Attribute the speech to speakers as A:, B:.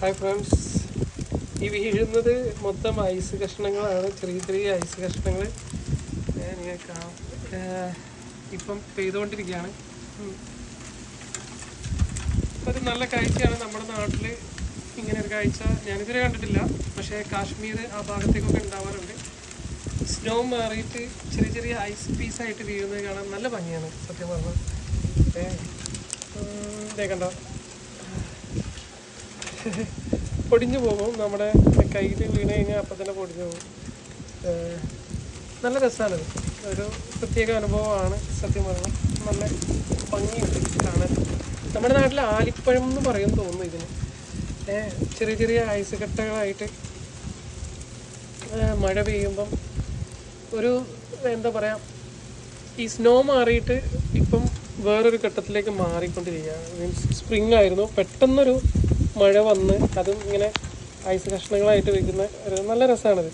A: Hi friends, ഈ വീഴുന്നത് മൊത്തം ഐസ് കഷ്ണങ്ങളാണ്. ചെറിയ ചെറിയ ഐസ് കഷ്ണങ്ങൾ നിങ്ങൾക്ക് കാണാം. ഇപ്പം പെയ്തുകൊണ്ടിരിക്കുകയാണ്. ഒരു നല്ല കാഴ്ചയാണ്. നമ്മുടെ നാട്ടിൽ ഇങ്ങനെ ഒരു കാഴ്ച ഞാനിതുവരെ കണ്ടിട്ടില്ല. പക്ഷേ കാശ്മീർ ആ ഭാഗത്തേക്കൊക്കെ ഉണ്ടാവാറുണ്ട്. സ്നോ മാറിയിട്ട് ചെറിയ ചെറിയ ഐസ് പീസായിട്ട് വീഴുന്നത് കാണാൻ നല്ല ഭംഗിയാണ് സത്യം പറഞ്ഞാൽ. കണ്ടോ, പൊടിഞ്ഞു പോകും. നമ്മുടെ കയ്യിൽ വീണ് കഴിഞ്ഞാൽ അപ്പം തന്നെ പൊടിഞ്ഞു പോകും. നല്ല രസമാണിത്. ഒരു പ്രത്യേക അനുഭവമാണ് സത്യം പറഞ്ഞാൽ. നല്ല ഭംഗിയുണ്ട് കാണാൻ. നമ്മുടെ നാട്ടിൽ ആലിപ്പഴം എന്ന് പറയും തോന്നുന്നു ഇതിന്. ചെറിയ ചെറിയ ഐസ് കട്ടകളായിട്ട് മഴ പെയ്യുമ്പം ഒരു എന്താ പറയുക, ഈ സ്നോ മാറിയിട്ട് ഇപ്പം വേറൊരു ഘട്ടത്തിലേക്ക് മാറിക്കൊണ്ടിരിക്കുകയാണ്. മീൻസ് സ്പ്രിങ് ആയിരുന്നു, പെട്ടെന്നൊരു മഴ വന്ന് അതും ഇങ്ങനെ ഐസ് കഷ്ണങ്ങളായിട്ട് വയ്ക്കുന്ന ഒരു നല്ല രസമാണിത്.